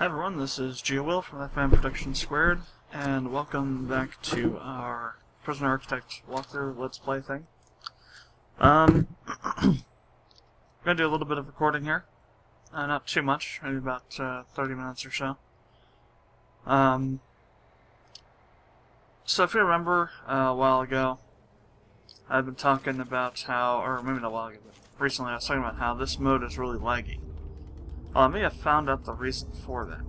Hi everyone, this is GeoWill from Productions², and welcome back to our Prisoner Architect walkthrough Let's Play thing. I'm going to do a little bit of recording here. Not too much, maybe about 30 minutes or so. So if you remember, a while ago, I've been talking about how, or maybe not a while ago, but recently I was talking about how this mode is really laggy. Well, I may have found out the reason for that.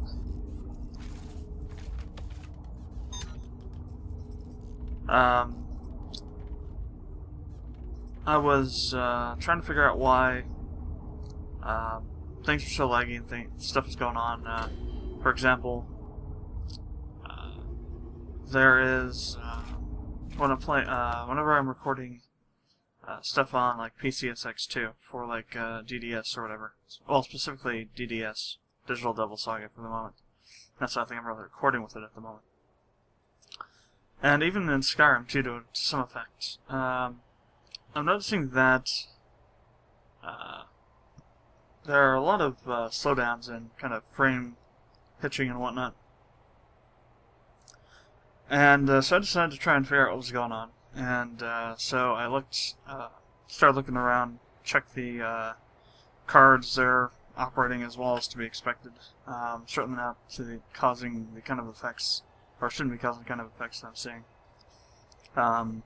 I was trying to figure out why things were so laggy and stuff is going on. For example, there is whenever I'm recording stuff on like PCSX2 for like DDS or whatever. Well, specifically DDS, Digital Devil Saga for the moment. That's what I think I'm really recording with it at the moment. And even in Skyrim too, to some effect. I'm noticing that there are a lot of slowdowns and kind of frame pitching and whatnot. And so I decided to try and figure out what was going on. And so I started looking around, checked the cards there operating as well as to be expected. Certainly not causing the kind of effects, or shouldn't be causing the kind of effects that I'm seeing. And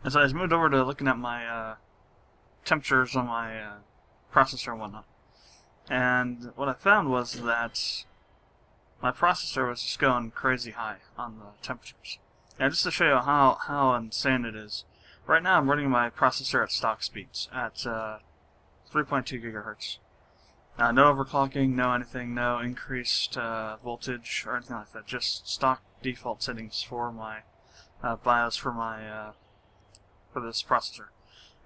so I moved over to looking at my temperatures on my processor and whatnot. And what I found was that my processor was just going crazy high on the temperatures. And just to show you how insane it is, right now I'm running my processor at stock speeds at 3.2 gigahertz. No overclocking, no anything, no increased voltage or anything like that. Just stock default settings for my BIOS for my for this processor.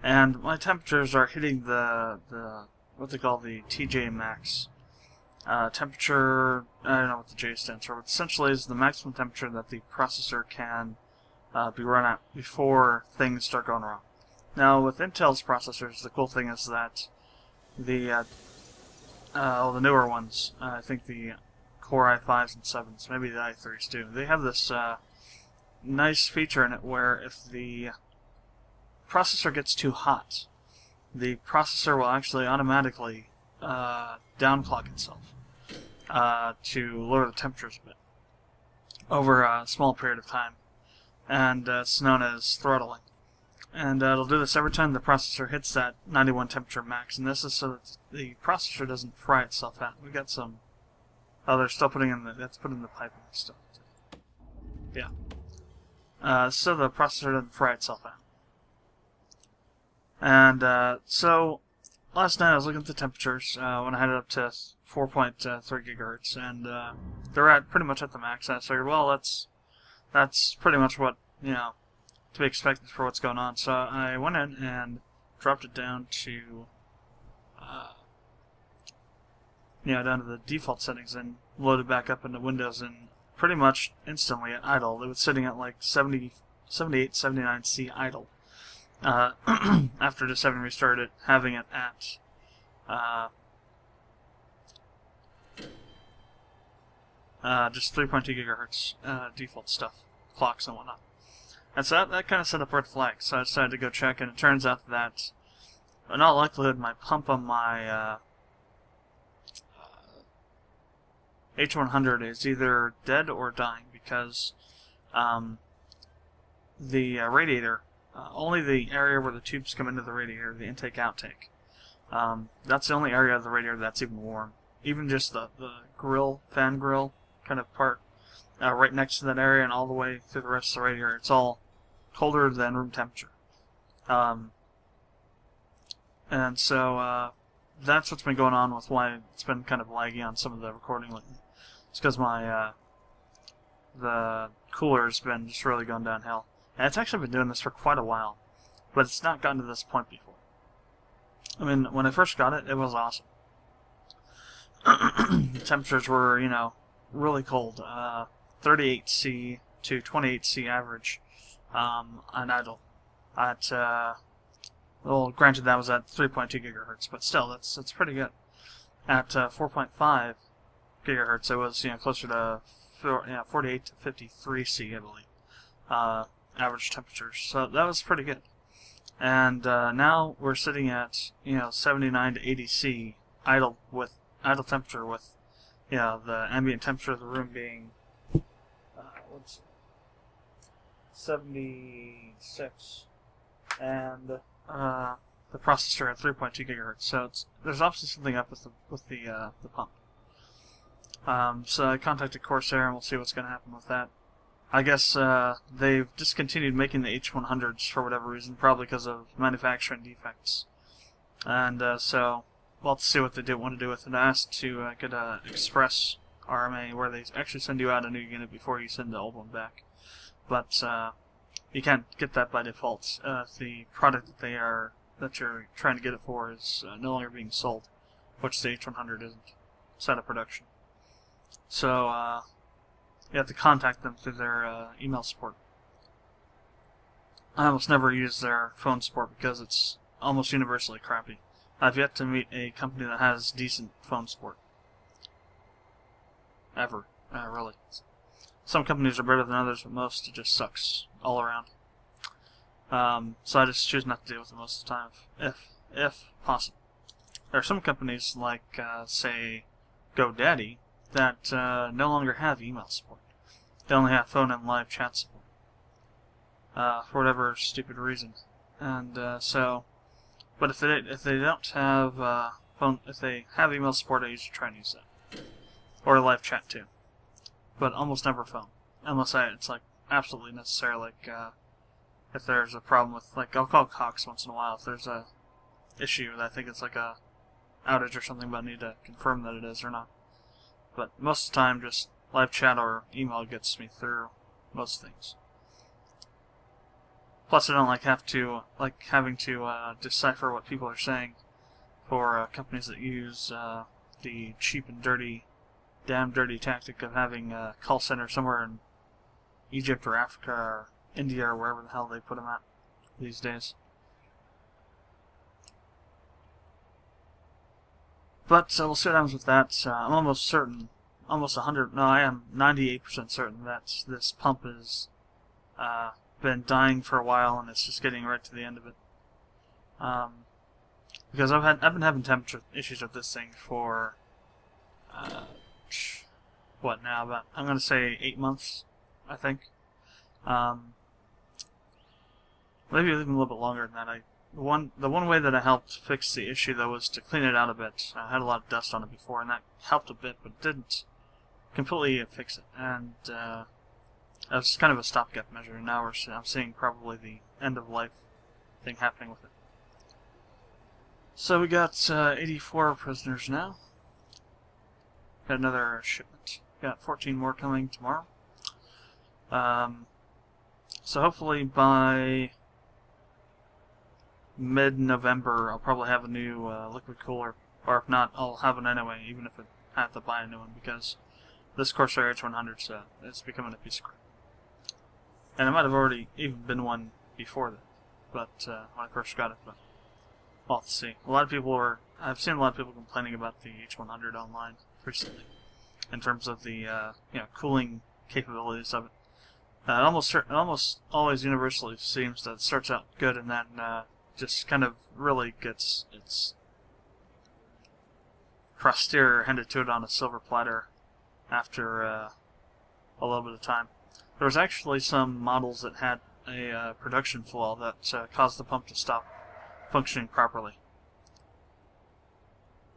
And my temperatures are hitting the what they call the TJ max. Temperature, I don't know what the J stands for, but essentially is the maximum temperature that the processor can be run at before things start going wrong. Now, with Intel's processors, the cool thing is that the newer ones, I think the Core i5s and 7s, maybe the i3s too, they have this nice feature in it where if the processor gets too hot, the processor will actually automatically downclock itself to lower the temperatures a bit over a small period of time, and it's known as throttling. And it'll do this every time the processor hits that 91 temperature max, and this is so that the processor doesn't fry itself out. We got some they're still putting in that's put in the piping stuff. Yeah. So the processor doesn't fry itself out. And so last night I was looking at the temperatures when I had it up to 4.3 gigahertz, and they're at pretty much at the max. And I figured, well, that's pretty much what to be expected for what's going on. So I went in and dropped it down to down to the default settings and loaded back up into Windows, and pretty much instantly at idle. It was sitting at like 78, 79C idle. After just having restarted it, having it at just 3.2 gigahertz default stuff, clocks and whatnot. And so that kind of set up red flags. So I decided to go check, and it turns out that in all likelihood my pump on my H100 is either dead or dying, because the radiator, only the area where the tubes come into the radiator, the intake-outtake, that's the only area of the radiator that's even warm. Even just the fan grill kind of part right next to that area and all the way through the rest of the radiator, it's all colder than room temperature. And so that's what's been going on with why it's been kind of laggy on some of the recording lately. It's because my the cooler's been just really going downhill. And it's actually been doing this for quite a while, but it's not gotten to this point before. I mean, when I first got it, it was awesome. The temperatures were, really cold. 38C to 28C average on idle. Well, granted that was at 3.2 gigahertz, but still, that's pretty good. At 4.5, gigahertz. It was closer to 48 to 53 C, I believe, average temperatures. So that was pretty good. And now we're sitting at 79 to 80 C idle temperature, with the ambient temperature of the room being 76, and the processor at 3.2 gigahertz. So there's obviously something up with the pump. So I contacted Corsair, and we'll see what's going to happen with that. I guess they've discontinued making the H100s for whatever reason, probably because of manufacturing defects. And so we'll have to see what they want to do with it. I asked to get an express RMA where they actually send you out a new unit before you send the old one back. But you can't get that by default. The product that you're trying to get it for is no longer being sold, which the H100 isn't. It's out of production. So you have to contact them through their email support. I almost never use their phone support because it's almost universally crappy. I've yet to meet a company that has decent phone support. Ever. Really. Some companies are better than others, but most it just sucks all around. So I just choose not to deal with it most of the time, if possible. There are some companies like, say, GoDaddy, that no longer have email support. They only have phone and live chat support, for whatever stupid reason. And but if they don't have if they have email support, I usually try and use that, or live chat too. But almost never phone, unless it's like absolutely necessary. Like if there's a problem with, like, I'll call Cox once in a while if there's a issue that I think it's like a outage or something, but I need to confirm that it is or not. But most of the time, just live chat or email gets me through most things. Plus, I don't like having to decipher what people are saying for companies that use the cheap and damn dirty tactic of having a call center somewhere in Egypt or Africa or India or wherever the hell they put them at these days. But we'll see what happens with that. I'm almost certain, I am 98% certain that this pump has been dying for a while, and it's just getting right to the end of it. Because I've been having temperature issues with this thing for what now? About, I'm gonna say 8 months, I think. Maybe even a little bit longer than that. The one way that I helped fix the issue, though, was to clean it out a bit. I had a lot of dust on it before, and that helped a bit, but didn't completely fix it. And that was kind of a stopgap measure. And now I'm seeing probably the end of life thing happening with it. So we got 84 prisoners now. Got another shipment. Got 14 more coming tomorrow. So hopefully by mid-November, I'll probably have a new liquid cooler, or if not, I'll have one anyway, even if I have to buy a new one, because this Corsair H100 it's becoming a piece of crap. And it might have already even been one before that, but when I first got it, but we'll have to see. I've seen a lot of people complaining about the H100 online recently, in terms of the cooling capabilities of it. It almost always universally seems that it starts out good and then just kind of really gets its posterior handed to it on a silver platter after a little bit of time. There was actually some models that had a production flaw that caused the pump to stop functioning properly.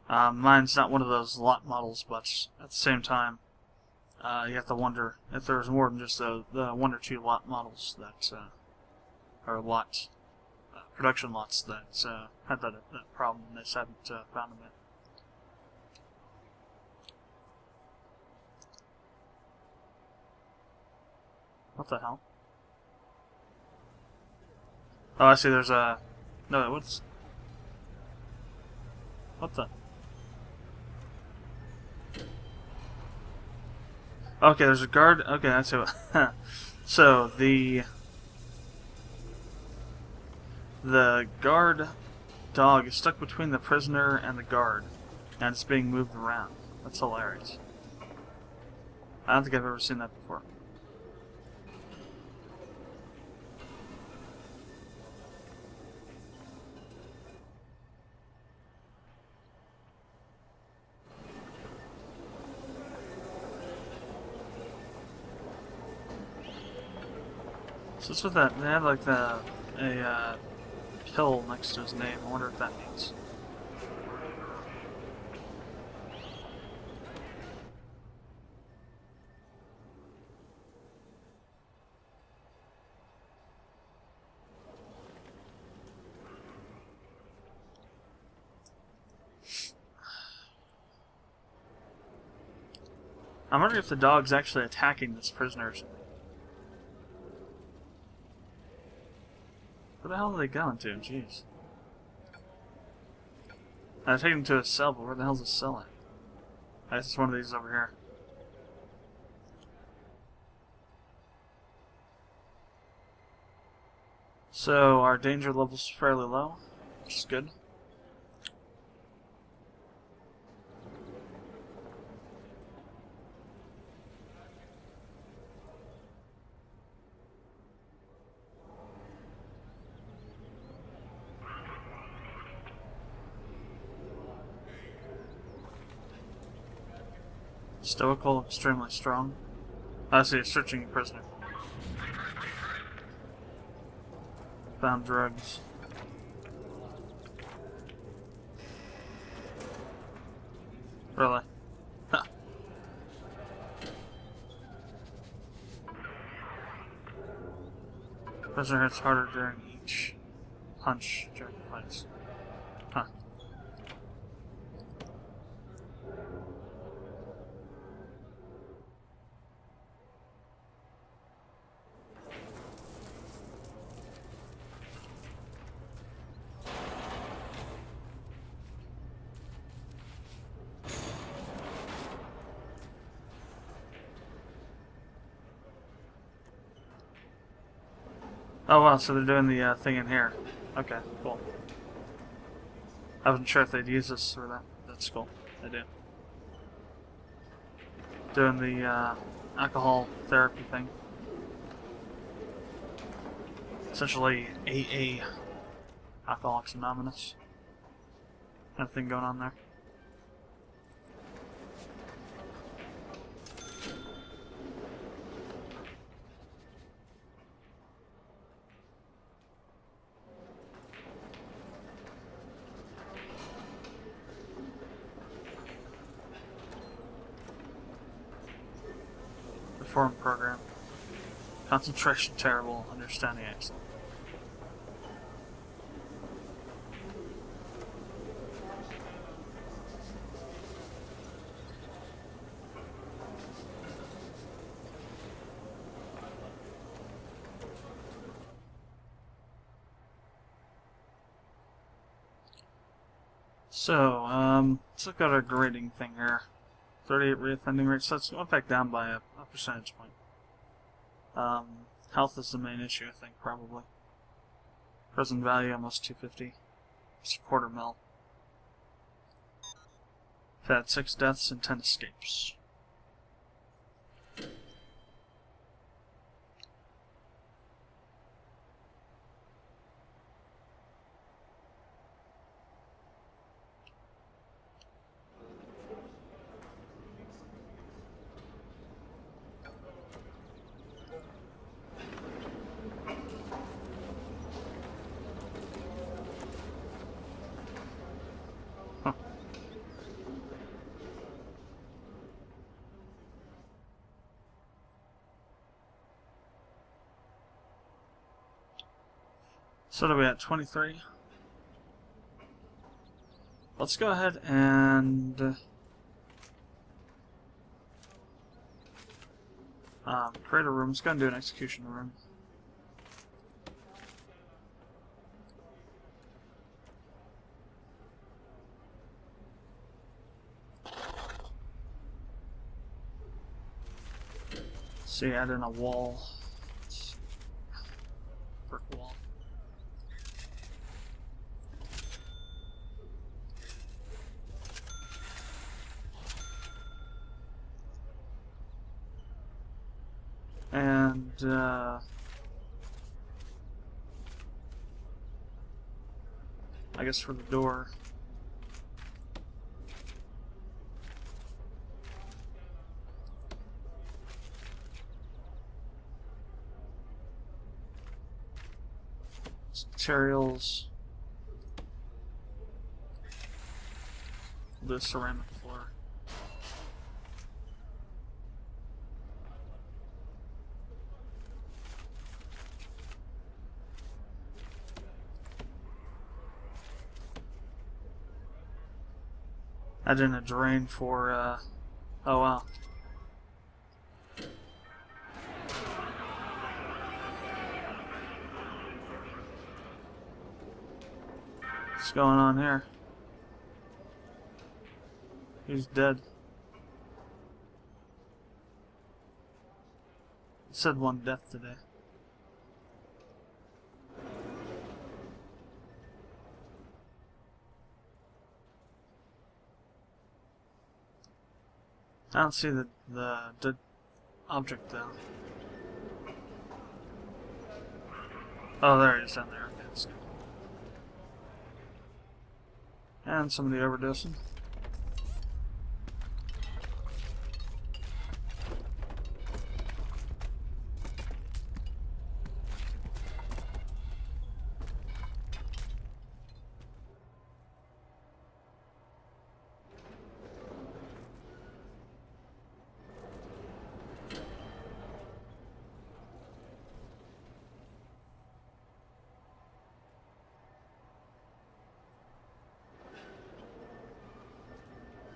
Mine's not one of those lot models, but at the same time, you have to wonder if there was more than just the one or two lot models that, or production lots that had that problem, and they just haven't found them yet. What the hell? Oh, I see. There's a no. What the? Okay, there's a guard. Okay, I see what. So the guard dog is stuck between the prisoner and the guard, and it's being moved around. That's hilarious. I don't think I've ever seen that before. So what's with that? They have like a pill next to his name. I wonder what that means. I'm wondering if the dog's actually attacking this prisoner or something. Where the hell are they going to? Jeez. I take him to a cell, but where the hell's the cell at? I guess it's one of these over here. So, our danger level's fairly low, which is good. Stoical, extremely strong. I see, searching a prisoner. Found drugs. Really? Huh. Prisoner hits harder during each punch during fights. Huh. Oh wow, so they're doing the thing in here. Okay, cool. I wasn't sure if they'd use this or that. That's cool. They do. Doing the alcohol therapy thing. Essentially AA, Alcoholics Anonymous. Kind of thing going on there. Reform program. Concentration terrible, understanding excellent. So, let's look at our grading thing here. 38 reoffending rate, so let's go back down by a percentage point. Health is the main issue, I think, probably. Present value almost 250. It's a quarter mil. We've had 6 deaths and 10 escapes. So what are we at, 23? Let's go ahead and create a room. Let's go and do an execution room. See, add in a wall. Brick wall. And I guess for the door, materials, the ceramic floor. Add in a drain for, oh wow. What's going on here? He's dead. It said 1 death today. I don't see the dead object though. Oh, there he is down there. Okay, let's go. And somebody overdosing.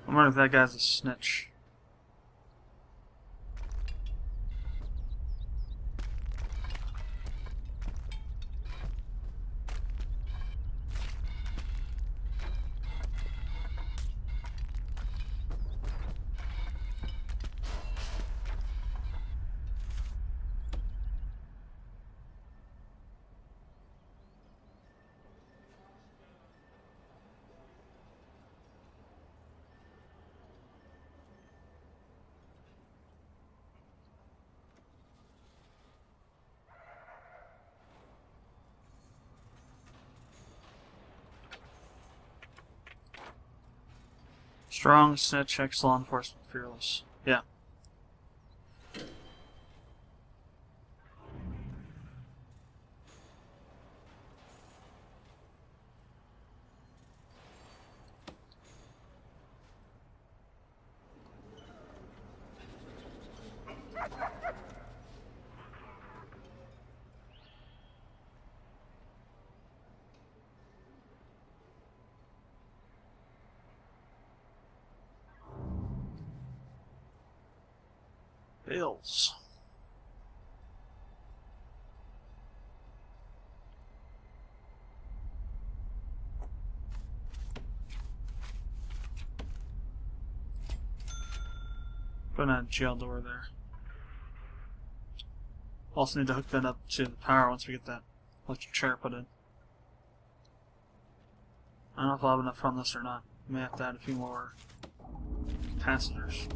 I wonder if that guy's a snitch. Strong, snitch, ex-law enforcement, fearless. Yeah. Bills. Put a jail door there. Also need to hook that up to the power once we get that electric chair put in. I don't know if I'll have enough on this or not. May have to add a few more capacitors.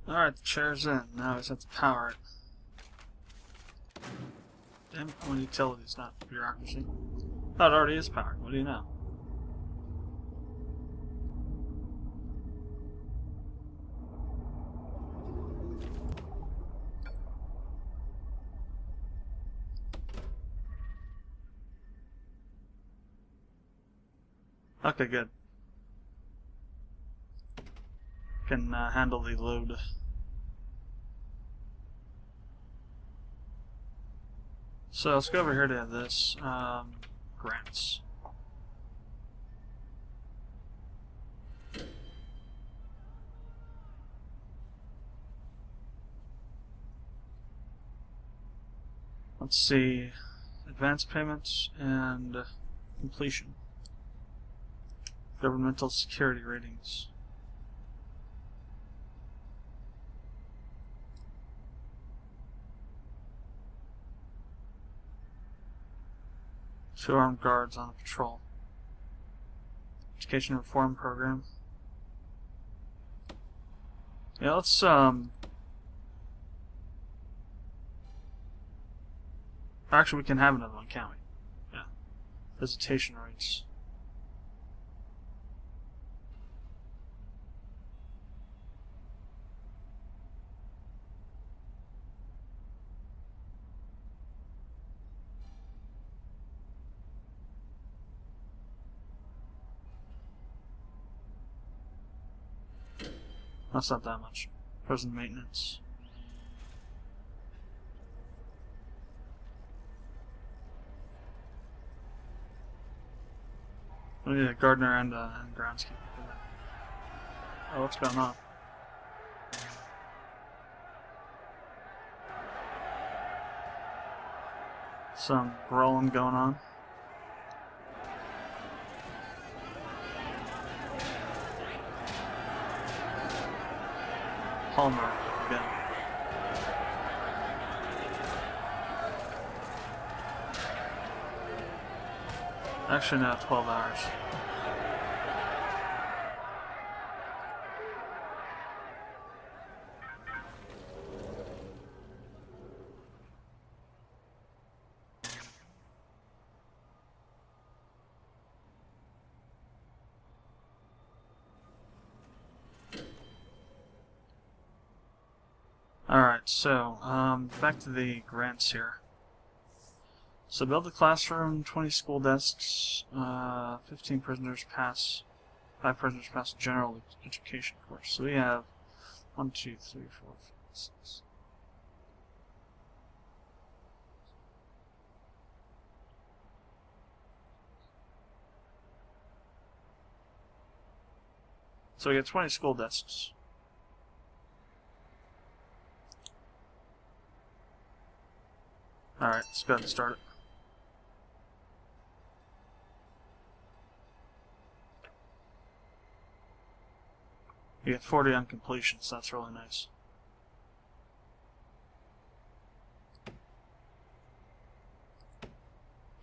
Alright, the chair's in. Now I just have to power it. Damn it, I want utilities, not bureaucracy. Oh, it already is powered. What do you know? Okay, good. Can handle the load. So let's go over here to this grants. Let's see, advance payments and completion. Governmental security ratings. 2 armed guards on a patrol. Education reform program. Yeah, let's actually we can have another one, can't we? Yeah. Visitation rates. That's not that much. Prison maintenance. We need a gardener and groundskeeper for that. Oh, what's going on? Some brawling going on. Palmer again. Actually, no, 12 hours. Alright, so, back to the grants here. So build a classroom, 20 school desks, 15 prisoners pass, 5 prisoners pass general education course. So we have 1, 2, 3, 4, 5, 6. So we get 20 school desks. Alright, let's go ahead and start it. You get 40 on completion, so that's really nice.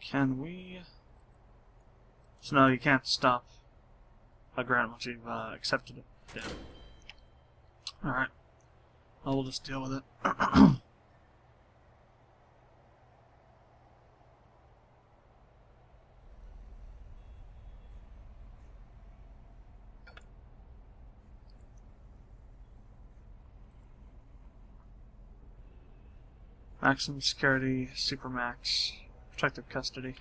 Can we... So no, you can't stop a grant once you've accepted it. Yeah. Alright. Well, we'll just deal with it. Maximum security, supermax, protective custody.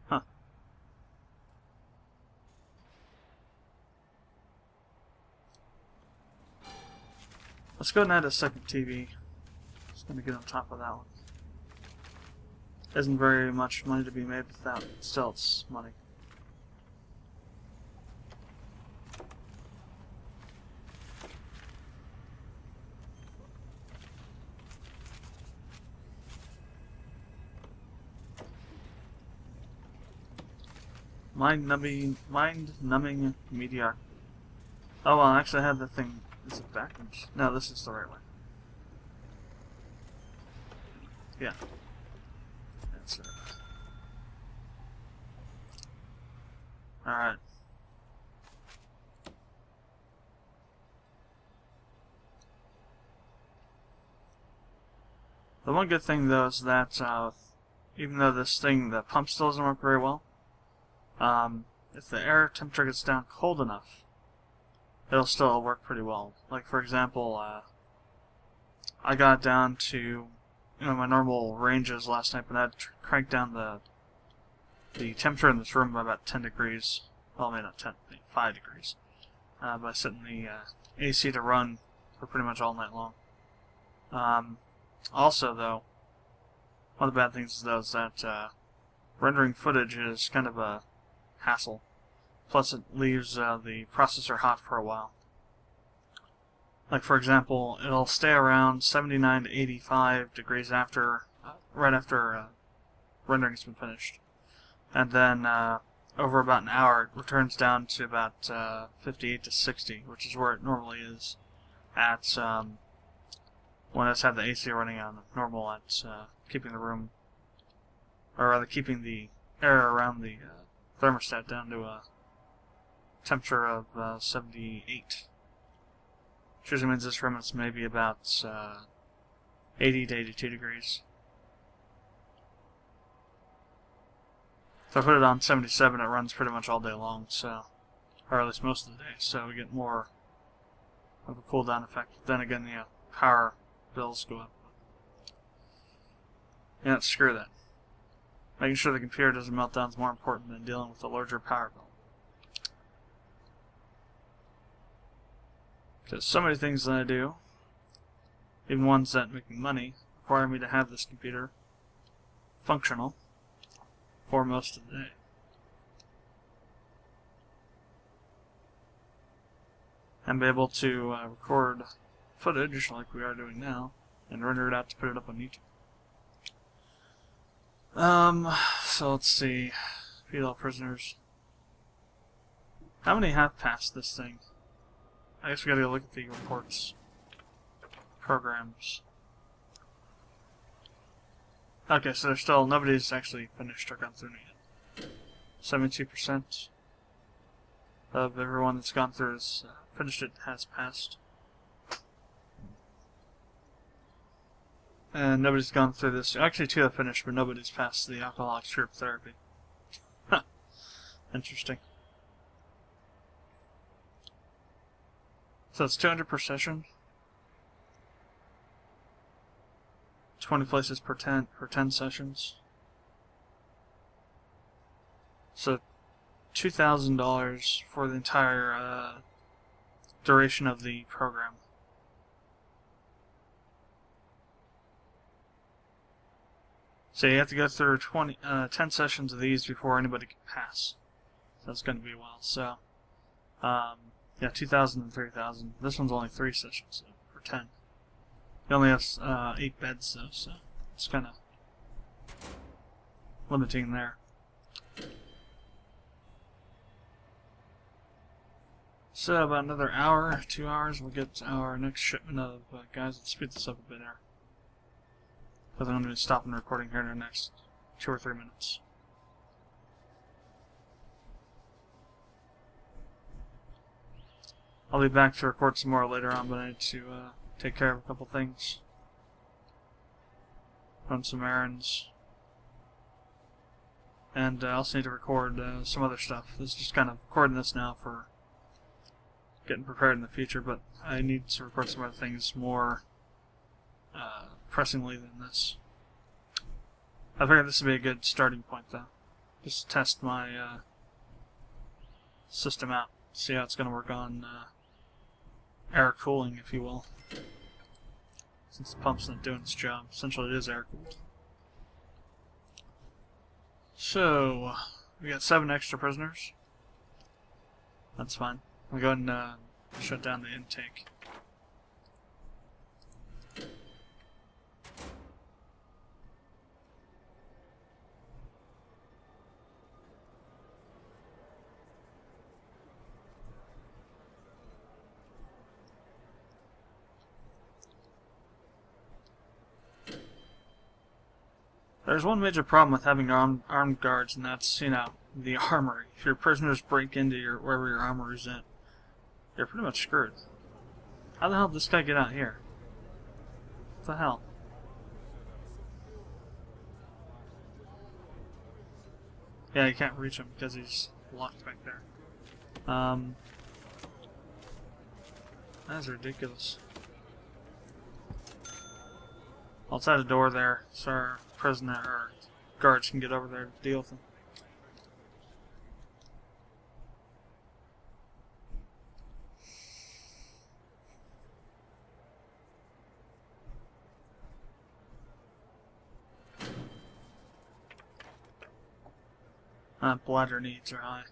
Huh. Let's go ahead and add a second TV. Just gonna get on top of that one. Isn't very much money to be made with that, but still it's money. Mind-numbing mediocrity. Oh well, actually I had the thing. Is it backwards? No, this is the right way. Yeah. That's it. Alright. The one good thing though is that even though this thing, the pump still doesn't work very well, if the air temperature gets down cold enough, it'll still work pretty well. Like for example, I got down to my normal ranges last night, but I had to crank down the temperature in this room by about 10 degrees. Well, maybe not 10, 5 degrees. By setting the AC to run for pretty much all night long. Also, though, one of the bad things is that rendering footage is kind of a hassle. Plus, it leaves the processor hot for a while. Like, for example, it'll stay around 79 to 85 degrees after, right after rendering's been finished. And then over about an hour, it returns down to about 58 to 60, which is where it normally is at when it's had the AC running on normal at keeping the room, or rather keeping the air around the thermostat down to a temperature of 78. Which usually means this room is maybe about 80 to 82 degrees. So I put it on 77, it runs pretty much all day long, so, or at least most of the day, so we get more of a cool down effect. But then again, the power bills go up. Yeah, screw that. Making sure the computer doesn't melt down is more important than dealing with a larger power bill. Because so many things that I do, even ones that make me money, require me to have this computer functional for most of the day. And be able to record footage like we are doing now and render it out to put it up on YouTube. So let's see. Feed all prisoners. How many have passed this thing? I guess we gotta go look at the reports. Programs. Okay, so there's still, nobody's actually finished or gone through it yet. 72% of everyone that's gone through has finished it, has passed. And nobody's gone through this. Actually, 2 have finished, but nobody's passed the alcoholics group therapy. Huh. Interesting. So it's 200 per session. 20 places per 10 sessions. So $2,000 for the entire duration of the program. So you have to go through 10 sessions of these before anybody can pass. So it's going to be a while. So, yeah, 2,000 and 3,000. This one's only 3 sessions for 10. It only has 8 beds though, so it's kind of limiting there. So about another hour, 2 hours, we'll get our next shipment of guys. Let's speed this up a bit here, because I'm going to be stopping recording here in the next 2 or 3 minutes. I'll be back to record some more later on, but I need to take care of a couple things. Run some errands. And I also need to record some other stuff. This is just kind of recording this now for getting prepared in the future, but I need to record some other things more pressingly than this. I figured this would be a good starting point, though. Just to test my system out. See how it's going to work on air cooling, if you will. Since the pump's not doing its job. Essentially, it is air cooled. So, we got 7 extra prisoners. That's fine. I'll go ahead and shut down the intake. There's one major problem with having armed guards, and that's, you know, the armory. If your prisoners break into wherever your armory's at, you're pretty much screwed. How the hell did this guy get out here? What the hell? Yeah, you can't reach him because he's locked back there. That's ridiculous. Outside the door there, so our prisoner or guards can get over there to deal with him. Bladder needs are high.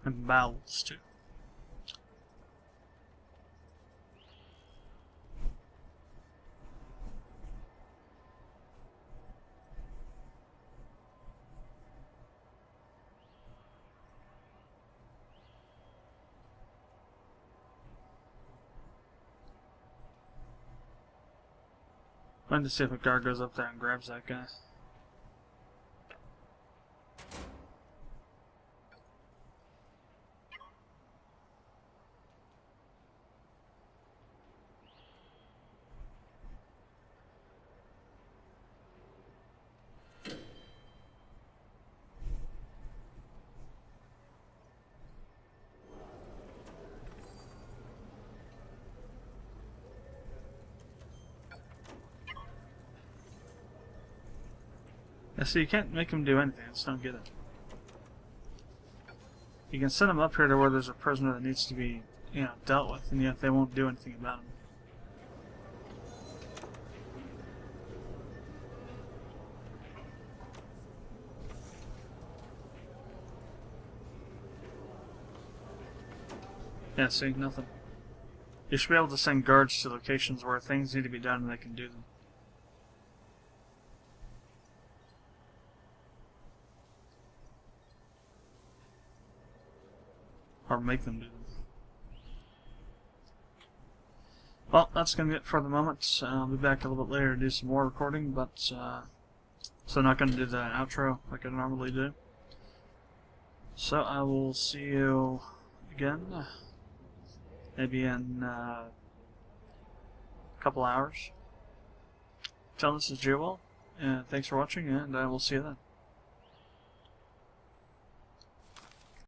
And bowels, too. I'm going to see if a guard goes up there and grabs that guy. Yeah, so you can't make them do anything. I just don't get it. You can send them up here to where there's a prisoner that needs to be, dealt with, and yet they won't do anything about him. Yeah, see, nothing. You should be able to send guards to locations where things need to be done and they can do them. Or make them do them. Well, that's going to be it for the moment. I'll be back a little bit later to do some more recording, but so I'm not going to do the outro like I normally do. So I will see you again, maybe in a couple hours. Till this is Jewel, and thanks for watching, and I will see you then.